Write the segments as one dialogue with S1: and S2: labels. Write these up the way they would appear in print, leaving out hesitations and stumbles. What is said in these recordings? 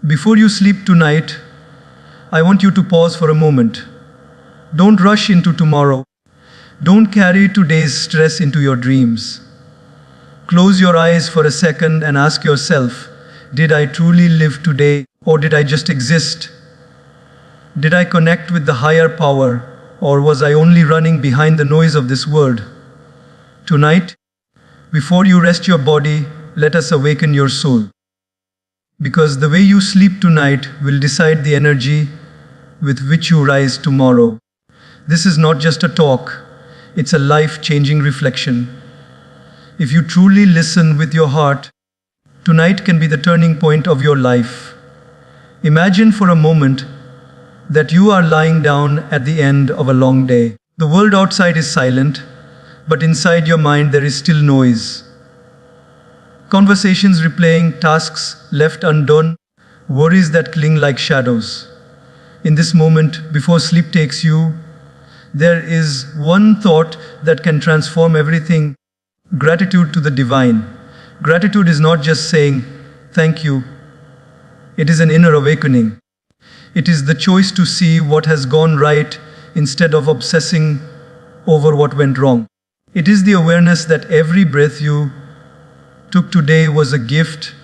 S1: Before you sleep tonight, I want you to pause for a moment. Don't rush into tomorrow. Don't carry today's stress into your dreams. Close your eyes for a second and ask yourself, did I truly live today or did I just exist? Did I connect with the higher power or was I only running behind the noise of this world? Tonight, before you rest your body, let us awaken your soul. Because the way you sleep tonight will decide the energy with which you rise tomorrow. This is not just a talk, it's a life-changing reflection. If you truly listen with your heart, tonight can be the turning point of your life. Imagine for a moment that you are lying down at the end of a long day. The world outside is silent, but inside your mind there is still noise. Conversations replaying, tasks left undone, worries that cling like shadows. In this moment, before sleep takes you, there is one thought that can transform everything: gratitude to the divine. Gratitude is not just saying, thank you. It is an inner awakening. It is the choice to see what has gone right instead of obsessing over what went wrong. It is the awareness that every breath you took today was a gift.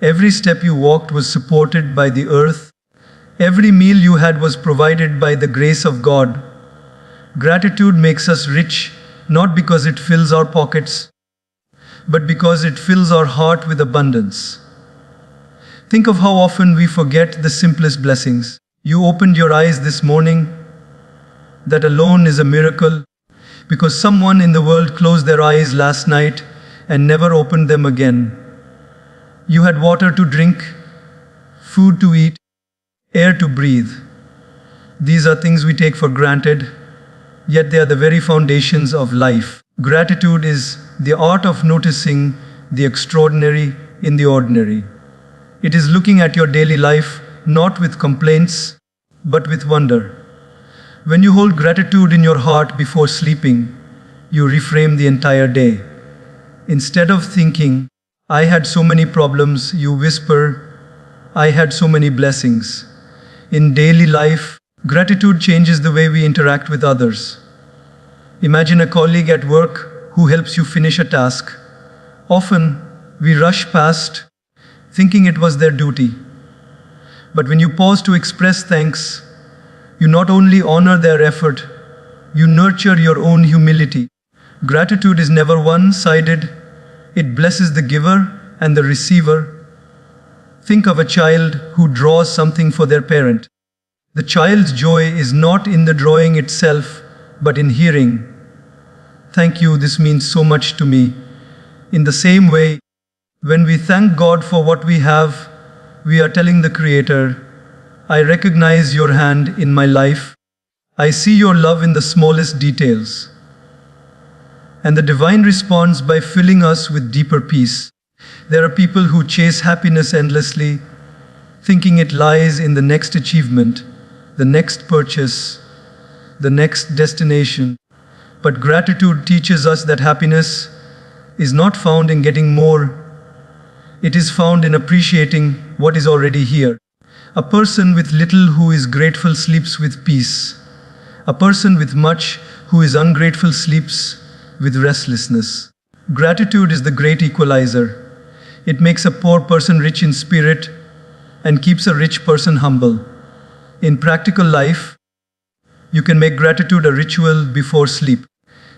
S1: Every step you walked was supported by the earth. Every meal you had was provided by the grace of God. Gratitude makes us rich, not because it fills our pockets, but because it fills our heart with abundance. Think of how often we forget the simplest blessings. You opened your eyes this morning. That alone is a miracle, because someone in the world closed their eyes last night and never opened them again. You had water to drink, food to eat, air to breathe. These are things we take for granted, yet they are the very foundations of life. Gratitude is the art of noticing the extraordinary in the ordinary. It is looking at your daily life not with complaints, but with wonder. When you hold gratitude in your heart before sleeping, you reframe the entire day. Instead of thinking, I had so many problems, you whisper, I had so many blessings. In daily life, gratitude changes the way we interact with others. Imagine a colleague at work who helps you finish a task. Often, we rush past, thinking it was their duty. But when you pause to express thanks, you not only honor their effort, you nurture your own humility. Gratitude is never one-sided. It blesses the giver and the receiver. Think of a child who draws something for their parent. The child's joy is not in the drawing itself, but in hearing, thank you, this means so much to me. In the same way, when we thank God for what we have, we are telling the Creator, I recognize your hand in my life. I see your love in the smallest details. And the divine responds by filling us with deeper peace. There are people who chase happiness endlessly, thinking it lies in the next achievement, the next purchase, the next destination. But gratitude teaches us that happiness is not found in getting more. It is found in appreciating what is already here. A person with little who is grateful sleeps with peace. A person with much who is ungrateful sleeps with restlessness. Gratitude is the great equalizer. It makes a poor person rich in spirit and keeps a rich person humble. In practical life, you can make gratitude a ritual before sleep.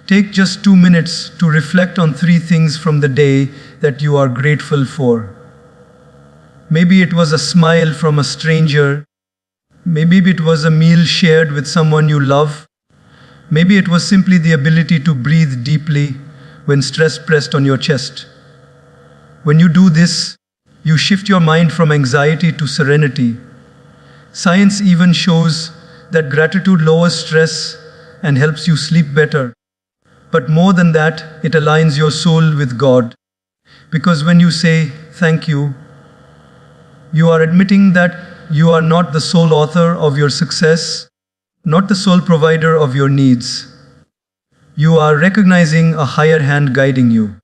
S1: Take just 2 minutes to reflect on 3 things from the day that you are grateful for. Maybe it was a smile from a stranger. Maybe it was a meal shared with someone you love. Maybe it was simply the ability to breathe deeply when stress pressed on your chest. When you do this, you shift your mind from anxiety to serenity. Science even shows that gratitude lowers stress and helps you sleep better. But more than that, it aligns your soul with God. Because when you say thank you, you are admitting that you are not the sole author of your success, not the sole provider of your needs. You are recognizing a higher hand guiding you.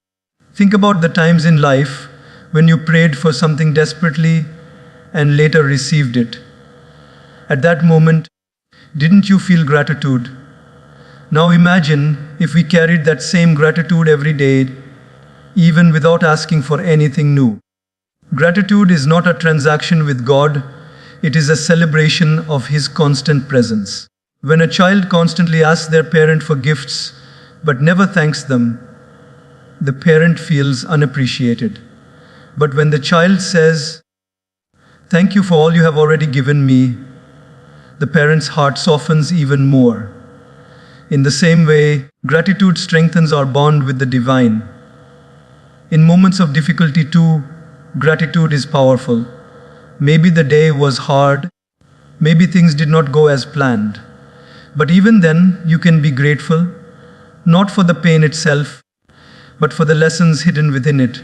S1: Think about the times in life when you prayed for something desperately, and later received it. At that moment, didn't you feel gratitude? Now imagine if we carried that same gratitude every day, even without asking for anything new. Gratitude is not a transaction with God, it is a celebration of His constant presence. When a child constantly asks their parent for gifts but never thanks them, the parent feels unappreciated. But when the child says, "Thank you for all you have already given me," the parent's heart softens even more. In the same way, gratitude strengthens our bond with the divine. In moments of difficulty too, gratitude is powerful. Maybe the day was hard, maybe things did not go as planned. But even then, you can be grateful, not for the pain itself, but for the lessons hidden within it.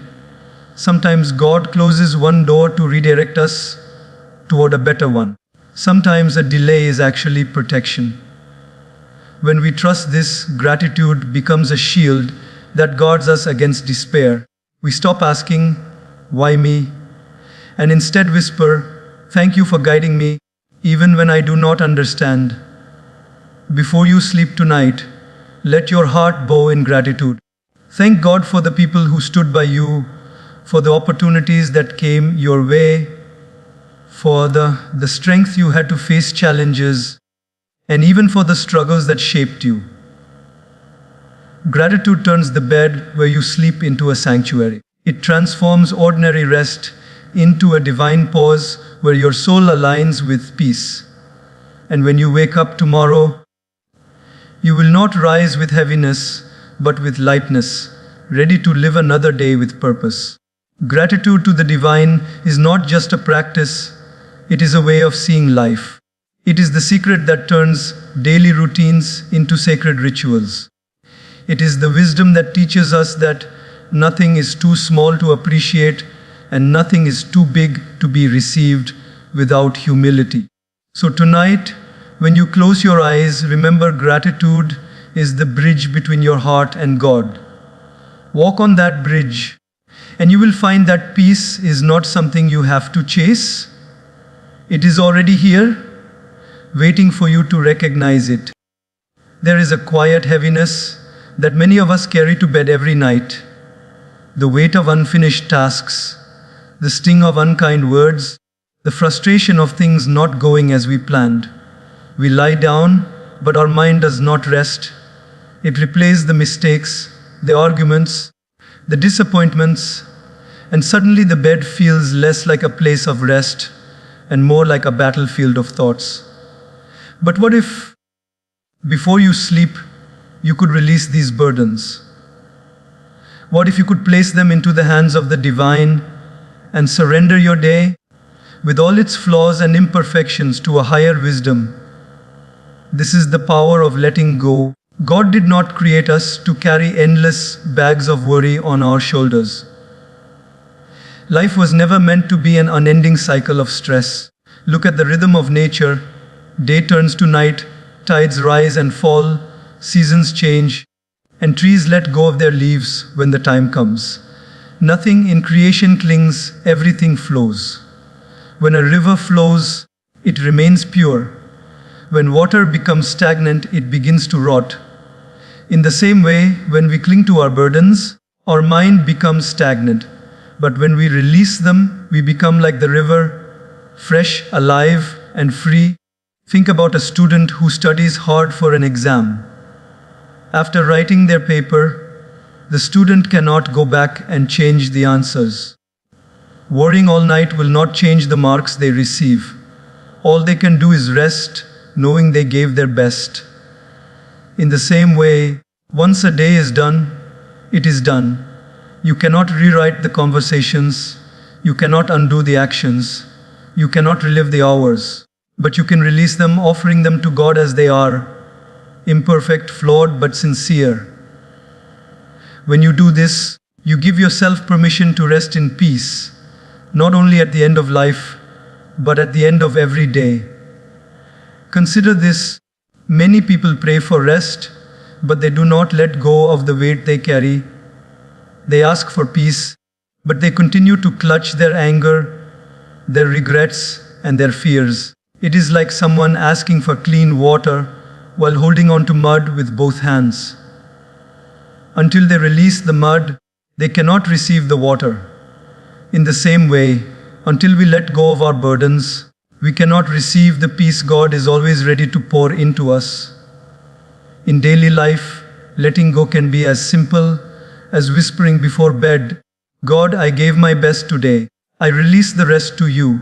S1: Sometimes God closes one door to redirect us toward a better one. Sometimes a delay is actually protection. When we trust this, gratitude becomes a shield that guards us against despair. We stop asking, "Why me?" and instead whisper, "Thank you for guiding me, even when I do not understand." Before you sleep tonight, let your heart bow in gratitude. Thank God for the people who stood by you, for the opportunities that came your way, for the strength you had to face challenges, and even for the struggles that shaped you. Gratitude turns the bed where you sleep into a sanctuary. It transforms ordinary rest into a divine pause where your soul aligns with peace. And when you wake up tomorrow, you will not rise with heaviness, but with lightness, ready to live another day with purpose. Gratitude to the divine is not just a practice, it is a way of seeing life. It is the secret that turns daily routines into sacred rituals. It is the wisdom that teaches us that nothing is too small to appreciate and nothing is too big to be received without humility. So tonight, when you close your eyes, remember gratitude is the bridge between your heart and God. Walk on that bridge, and you will find that peace is not something you have to chase. It is already here, waiting for you to recognize it. There is a quiet heaviness that many of us carry to bed every night. The weight of unfinished tasks, the sting of unkind words, the frustration of things not going as we planned. We lie down, but our mind does not rest. It replays the mistakes, the arguments, the disappointments, and suddenly the bed feels less like a place of rest and more like a battlefield of thoughts. But what if, before you sleep, you could release these burdens? What if you could place them into the hands of the divine and surrender your day, with all its flaws and imperfections, to a higher wisdom? This is the power of letting go. God did not create us to carry endless bags of worry on our shoulders. Life was never meant to be an unending cycle of stress. Look at the rhythm of nature. Day turns to night, tides rise and fall, seasons change, and trees let go of their leaves when the time comes. Nothing in creation clings, everything flows. When a river flows, it remains pure. When water becomes stagnant, it begins to rot. In the same way, when we cling to our burdens, our mind becomes stagnant. But when we release them, we become like the river, fresh, alive, and free. Think about a student who studies hard for an exam. After writing their paper, the student cannot go back and change the answers. Worrying all night will not change the marks they receive. All they can do is rest, knowing they gave their best. In the same way, once a day is done, it is done. You cannot rewrite the conversations, you cannot undo the actions, you cannot relive the hours, but you can release them, offering them to God as they are, imperfect, flawed, but sincere. When you do this, you give yourself permission to rest in peace, not only at the end of life, but at the end of every day. Consider this: many people pray for rest, but they do not let go of the weight they carry. They ask for peace, but they continue to clutch their anger, their regrets, and their fears. It is like someone asking for clean water while holding on to mud with both hands. Until they release the mud, they cannot receive the water. In the same way, until we let go of our burdens, we cannot receive the peace God is always ready to pour into us. In daily life, letting go can be as simple as whispering before bed, "God, I gave my best today. I release the rest to you."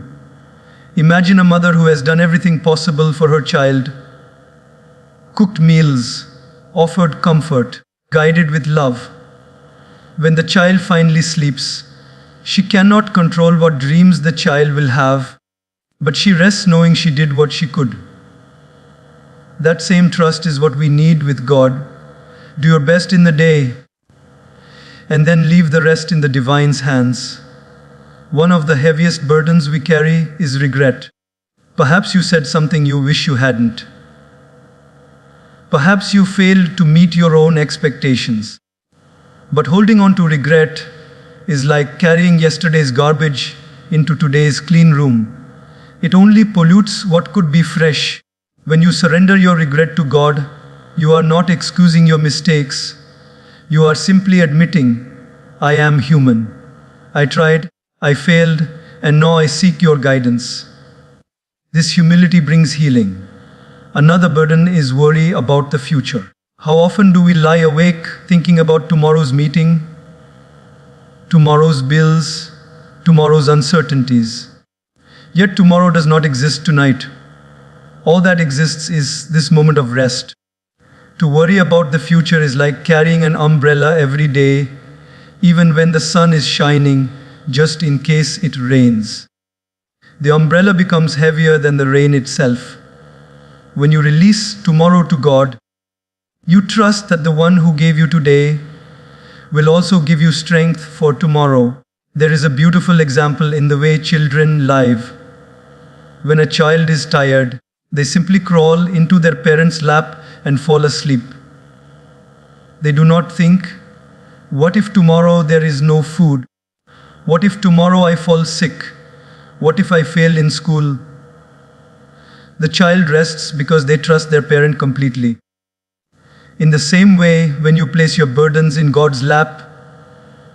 S1: Imagine a mother who has done everything possible for her child, cooked meals, offered comfort, guided with love. When the child finally sleeps, she cannot control what dreams the child will have, but she rests knowing she did what she could. That same trust is what we need with God. Do your best in the day, and then leave the rest in the divine's hands. One of the heaviest burdens we carry is regret. Perhaps you said something you wish you hadn't. Perhaps you failed to meet your own expectations. But holding on to regret is like carrying yesterday's garbage into today's clean room. It only pollutes what could be fresh. When you surrender your regret to God, you are not excusing your mistakes. You are simply admitting, "I am human. I tried, I failed, and now I seek your guidance." This humility brings healing. Another burden is worry about the future. How often do we lie awake thinking about tomorrow's meeting, tomorrow's bills, tomorrow's uncertainties? Yet tomorrow does not exist tonight. All that exists is this moment of rest. To worry about the future is like carrying an umbrella every day, even when the sun is shining, just in case it rains. The umbrella becomes heavier than the rain itself. When you release tomorrow to God, you trust that the one who gave you today will also give you strength for tomorrow. There is a beautiful example in the way children live. When a child is tired, they simply crawl into their parents' lap and fall asleep. They do not think, "What if tomorrow there is no food? What if tomorrow I fall sick? What if I fail in school?" The child rests because they trust their parent completely. In the same way, when you place your burdens in God's lap,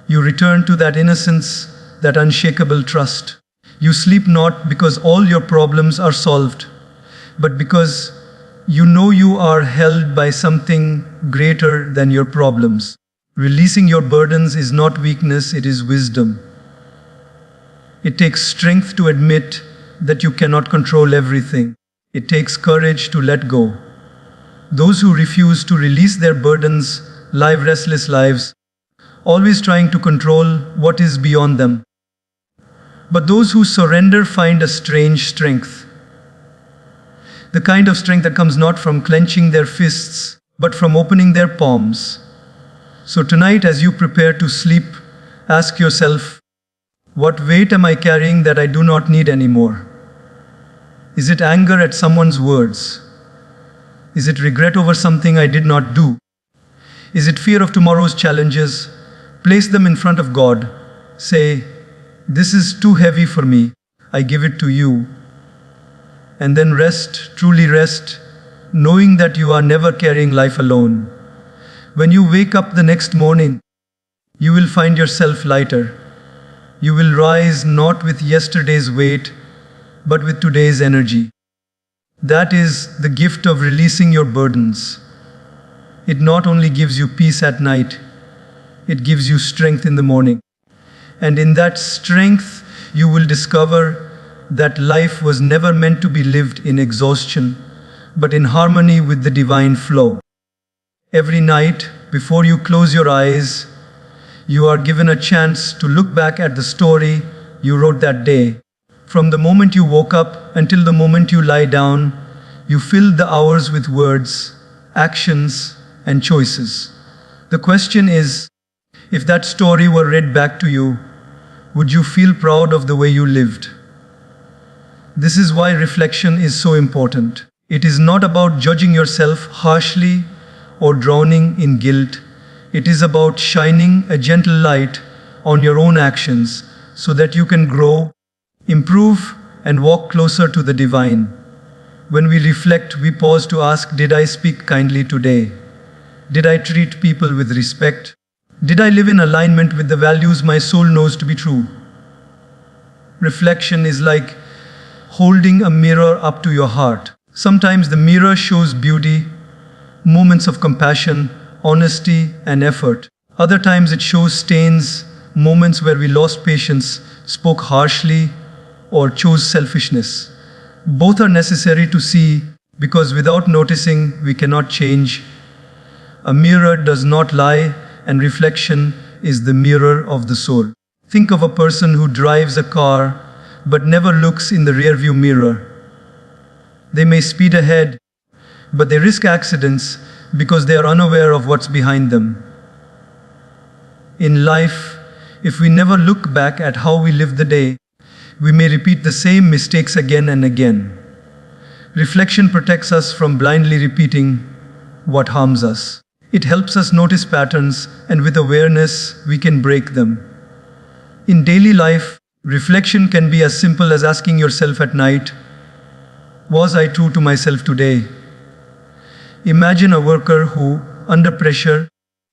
S1: you return to that innocence, that unshakable trust. You sleep not because all your problems are solved, but because you know you are held by something greater than your problems. Releasing your burdens is not weakness, it is wisdom. It takes strength to admit that you cannot control everything. It takes courage to let go. Those who refuse to release their burdens live restless lives, always trying to control what is beyond them. But those who surrender find a strange strength. The kind of strength that comes not from clenching their fists, but from opening their palms. So tonight, as you prepare to sleep, ask yourself, what weight am I carrying that I do not need anymore? Is it anger at someone's words? Is it regret over something I did not do? Is it fear of tomorrow's challenges? Place them in front of God. Say, "This is too heavy for me. I give it to you." And then rest, truly rest, knowing that you are never carrying life alone. When you wake up the next morning, you will find yourself lighter. You will rise not with yesterday's weight, but with today's energy. That is the gift of releasing your burdens. It not only gives you peace at night, it gives you strength in the morning. And in that strength, you will discover that life was never meant to be lived in exhaustion, but in harmony with the divine flow. Every night, before you close your eyes, you are given a chance to look back at the story you wrote that day. From the moment you woke up until the moment you lie down, you filled the hours with words, actions, and choices. The question is, if that story were read back to you, would you feel proud of the way you lived? This is why reflection is so important. It is not about judging yourself harshly or drowning in guilt. It is about shining a gentle light on your own actions so that you can grow improve, and walk closer to the divine. When we reflect, we pause to ask, did I speak kindly today? Did I treat people with respect? Did I live in alignment with the values my soul knows to be true? Reflection is like holding a mirror up to your heart. Sometimes the mirror shows beauty, moments of compassion, honesty, and effort. Other times it shows stains, moments where we lost patience, spoke harshly, or chose selfishness. Both are necessary to see because without noticing, we cannot change. A mirror does not lie, and reflection is the mirror of the soul. Think of a person who drives a car but never looks in the rearview mirror. They may speed ahead, but they risk accidents because they are unaware of what's behind them. In life, if we never look back at how we lived the day, we may repeat the same mistakes again and again. Reflection protects us from blindly repeating what harms us. It helps us notice patterns, and with awareness, we can break them. In daily life, reflection can be as simple as asking yourself at night, was I true to myself today? Imagine a worker who, under pressure,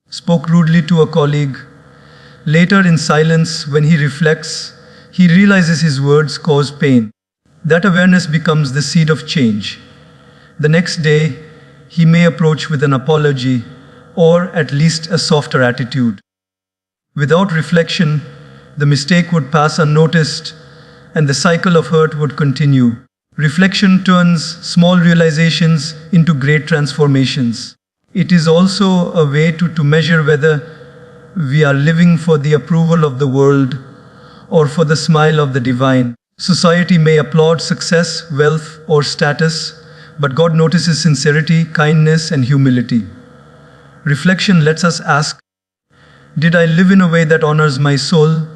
S1: spoke rudely to a colleague. Later, in silence, when he reflects, he realizes his words caused pain. That awareness becomes the seed of change. The next day, he may approach with an apology, or at least a softer attitude. Without reflection, the mistake would pass unnoticed, and the cycle of hurt would continue. Reflection turns small realizations into great transformations. It is also a way to measure whether we are living for the approval of the world or for the smile of the divine. Society may applaud success, wealth, or status, but God notices sincerity, kindness, and humility. Reflection lets us ask, did I live in a way that honors my soul?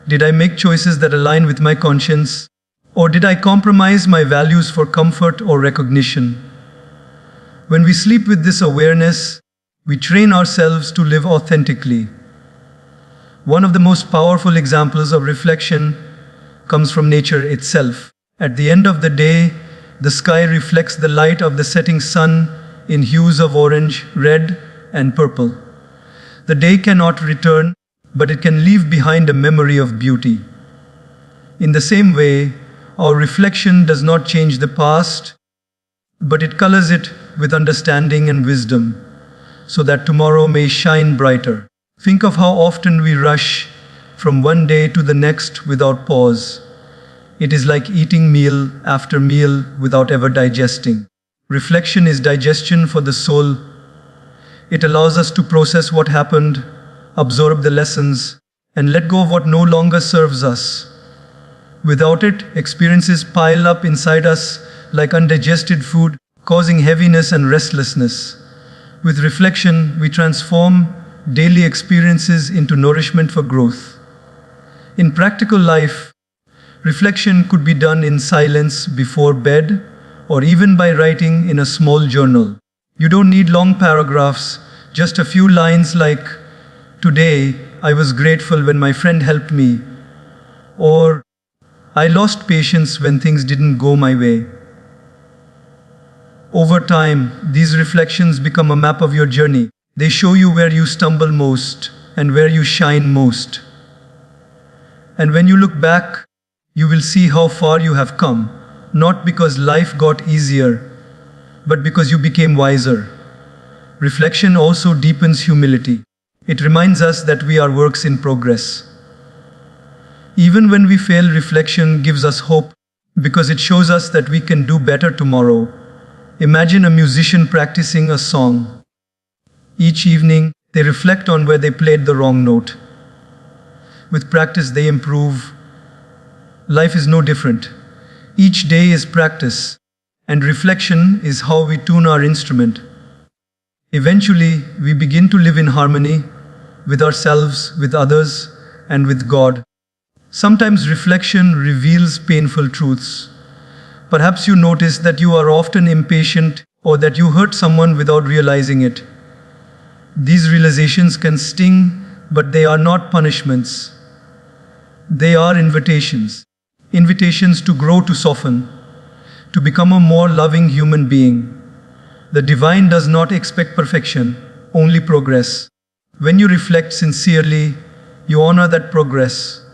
S1: Did I make choices that align with my conscience? Or did I compromise my values for comfort or recognition? When we sleep with this awareness, we train ourselves to live authentically. One of the most powerful examples of reflection comes from nature itself. At the end of the day, the sky reflects the light of the setting sun in hues of orange, red, and purple. The day cannot return, but it can leave behind a memory of beauty. In the same way, our reflection does not change the past, but it colors it with understanding and wisdom, so that tomorrow may shine brighter. Think of how often we rush from one day to the next without pause. It is like eating meal after meal without ever digesting. Reflection is digestion for the soul. It allows us to process what happened, absorb the lessons, and let go of what no longer serves us. Without it, experiences pile up inside us like undigested food, causing heaviness and restlessness. With reflection, we transform daily experiences into nourishment for growth. In practical life, reflection could be done in silence before bed or even by writing in a small journal. You don't need long paragraphs, just a few lines like, "Today, I was grateful when my friend helped me," or "I lost patience when things didn't go my way." Over time, these reflections become a map of your journey. They show you where you stumble most and where you shine most. And when you look back, you will see how far you have come, not because life got easier, but because you became wiser. Reflection also deepens humility. It reminds us that we are works in progress. Even when we fail, reflection gives us hope because it shows us that we can do better tomorrow. Imagine a musician practicing a song. Each evening, they reflect on where they played the wrong note. With practice, they improve. Life is no different. Each day is practice, and reflection is how we tune our instrument. Eventually, we begin to live in harmony with ourselves, with others, and with God. Sometimes reflection reveals painful truths. Perhaps you notice that you are often impatient or that you hurt someone without realizing it. These realizations can sting, but they are not punishments. They are invitations. invitations to grow, to soften, to become a more loving human being. The divine does not expect perfection, only progress. When you reflect sincerely, you honor that progress.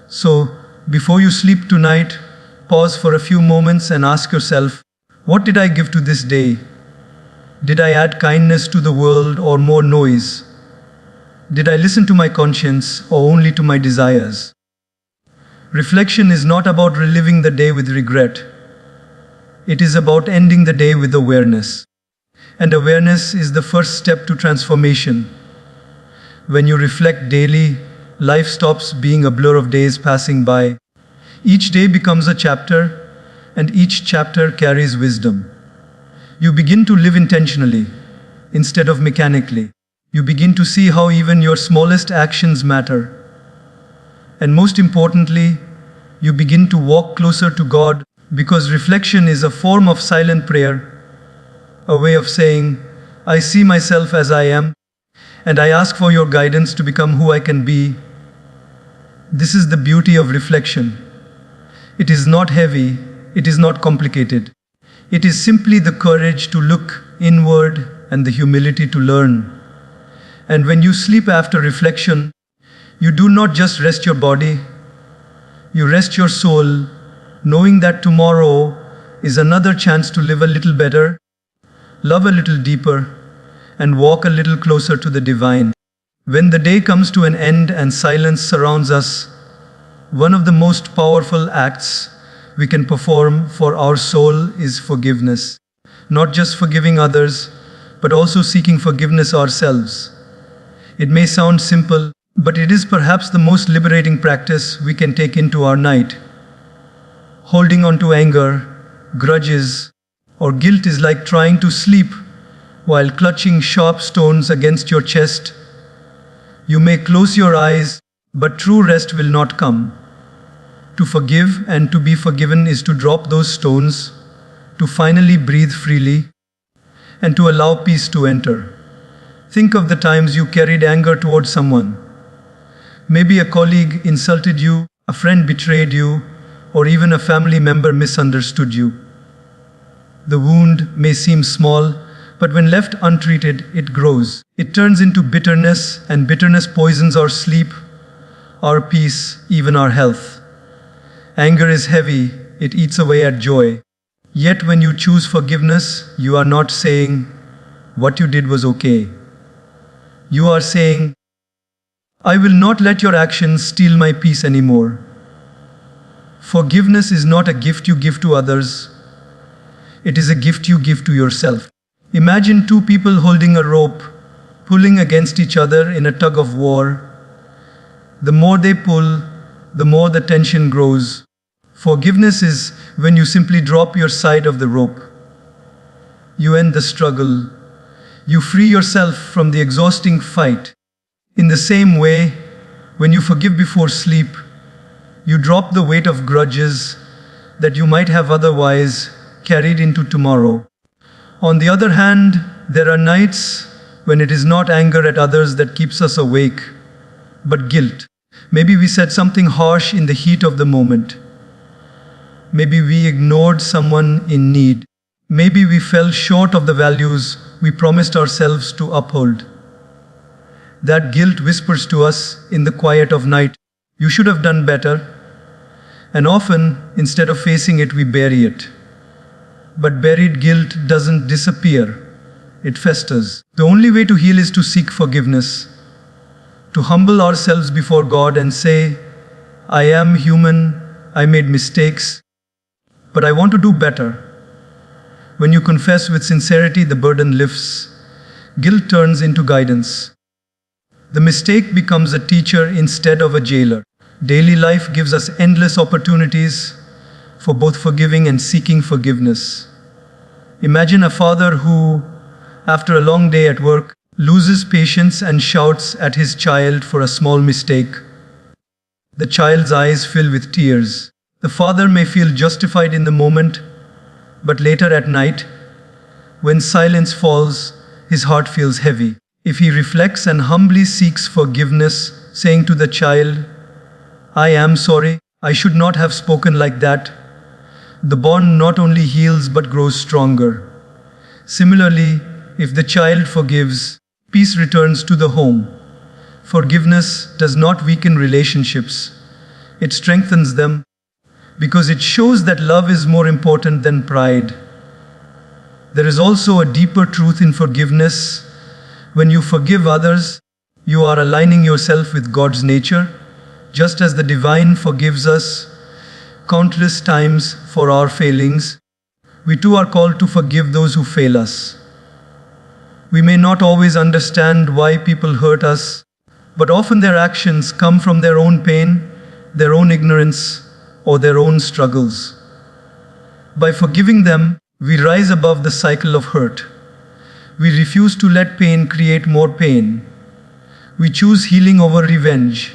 S1: So, before you sleep tonight, pause for a few moments and ask yourself, what did I give to this day? Did I add kindness to the world or more noise? Did I listen to my conscience or only to my desires? Reflection is not about reliving the day with regret. It is about ending the day with awareness. And awareness is the first step to transformation. When you reflect daily, life stops being a blur of days passing by. Each day becomes a chapter, and each chapter carries wisdom. You begin to live intentionally, instead of mechanically. You begin to see how even your smallest actions matter. And most importantly, you begin to walk closer to God, because reflection is a form of silent prayer, a way of saying, I see myself as I am, and I ask for your guidance to become who I can be. This is the beauty of reflection. It is not heavy, it is not complicated. It is simply the courage to look inward and the humility to learn. And when you sleep after reflection, you do not just rest your body, you rest your soul, knowing that tomorrow is another chance to live a little better, love a little deeper, and walk a little closer to the divine. When the day comes to an end and silence surrounds us, one of the most powerful acts we can perform for our soul is forgiveness. Not just forgiving others, but also seeking forgiveness ourselves. It may sound simple, but it is perhaps the most liberating practice we can take into our night. Holding on to anger, grudges, or guilt is like trying to sleep while clutching sharp stones against your chest. You may close your eyes, but true rest will not come. To forgive and to be forgiven is to drop those stones, to finally breathe freely, and to allow peace to enter. Think of the times you carried anger towards someone. Maybe a colleague insulted you, a friend betrayed you, or even a family member misunderstood you. The wound may seem small, but when left untreated, it grows. It turns into bitterness, and bitterness poisons our sleep, our peace, even our health. Anger is heavy, it eats away at joy. Yet when you choose forgiveness, you are not saying, what you did was okay. You are saying, I will not let your actions steal my peace anymore. Forgiveness is not a gift you give to others. It is a gift you give to yourself. Imagine two people holding a rope, pulling against each other in a tug of war. The more they pull, the more the tension grows. Forgiveness is when you simply drop your side of the rope. You end the struggle. You free yourself from the exhausting fight. In the same way, when you forgive before sleep, you drop the weight of grudges that you might have otherwise carried into tomorrow. On the other hand, there are nights when it is not anger at others that keeps us awake, but guilt. Maybe we said something harsh in the heat of the moment. Maybe we ignored someone in need. Maybe we fell short of the values we promised ourselves to uphold. That guilt whispers to us in the quiet of night, you should have done better. And often, instead of facing it, we bury it. But buried guilt doesn't disappear, it festers. The only way to heal is to seek forgiveness, to humble ourselves before God and say, I am human, I made mistakes, but I want to do better. When you confess with sincerity, the burden lifts. Guilt turns into guidance. The mistake becomes a teacher instead of a jailer. Daily life gives us endless opportunities for both forgiving and seeking forgiveness. Imagine a father who, after a long day at work, loses patience and shouts at his child for a small mistake. The child's eyes fill with tears. The father may feel justified in the moment, but later at night, when silence falls, his heart feels heavy. If he reflects and humbly seeks forgiveness, saying to the child, I am sorry, I should not have spoken like that. The bond not only heals but grows stronger. Similarly, if the child forgives, peace returns to the home. Forgiveness does not weaken relationships. It strengthens them because it shows that love is more important than pride. There is also a deeper truth in forgiveness. When you forgive others, you are aligning yourself with God's nature, just as the divine forgives us countless times for our failings. We too are called to forgive those who fail us. We may not always understand why people hurt us, but often their actions come from their own pain, their own ignorance, or their own struggles. By forgiving them, we rise above the cycle of hurt. We refuse to let pain create more pain. We choose healing over revenge.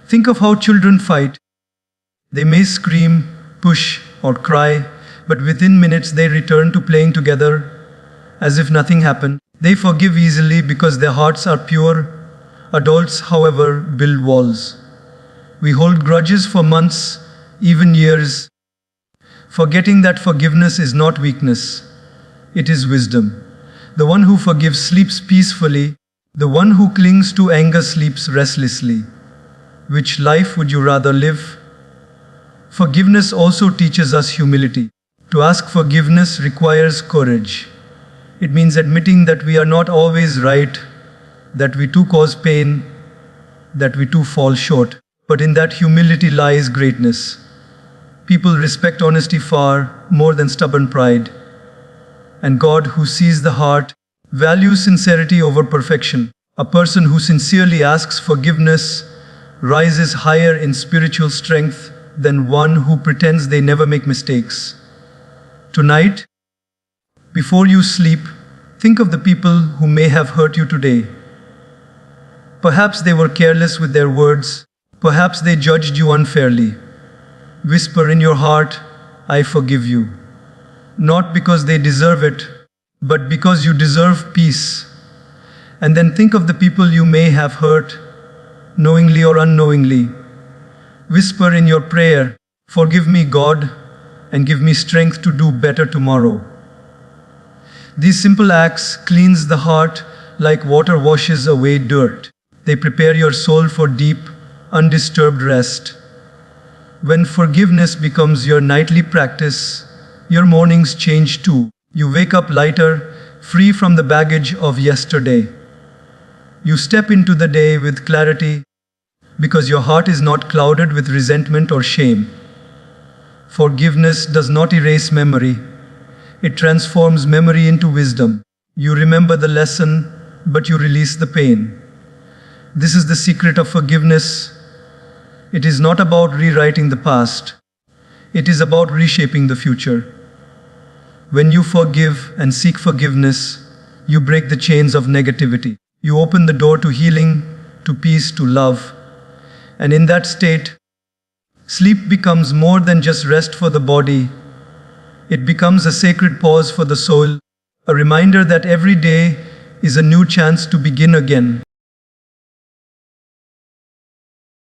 S1: Think of how children fight. They may scream, push, or cry, but within minutes they return to playing together as if nothing happened. They forgive easily because their hearts are pure. Adults, however, build walls. We hold grudges for months, even years, forgetting that forgiveness is not weakness, it is wisdom. The one who forgives sleeps peacefully. The one who clings to anger sleeps restlessly. Which life would you rather live? Forgiveness also teaches us humility. To ask forgiveness requires courage. It means admitting that we are not always right, that we too cause pain, that we too fall short. But in that humility lies greatness. People respect honesty far more than stubborn pride. And God, who sees the heart, values sincerity over perfection. A person who sincerely asks forgiveness rises higher in spiritual strength than one who pretends they never make mistakes. Tonight, before you sleep, think of the people who may have hurt you today. Perhaps they were careless with their words. Perhaps they judged you unfairly. Whisper in your heart, I forgive you. Not because they deserve it, but because you deserve peace. And then think of the people you may have hurt, knowingly or unknowingly. Whisper in your prayer, forgive me, God, and give me strength to do better tomorrow. These simple acts cleanse the heart like water washes away dirt. They prepare your soul for deep, undisturbed rest. When forgiveness becomes your nightly practice, your mornings change too. You wake up lighter, free from the baggage of yesterday. You step into the day with clarity because your heart is not clouded with resentment or shame. Forgiveness does not erase memory. It transforms memory into wisdom. You remember the lesson, but you release the pain. This is the secret of forgiveness. It is not about rewriting the past. It is about reshaping the future. When you forgive and seek forgiveness, you break the chains of negativity. You open the door to healing, to peace, to love. And in that state, sleep becomes more than just rest for the body. It becomes a sacred pause for the soul, a reminder that every day is a new chance to begin again.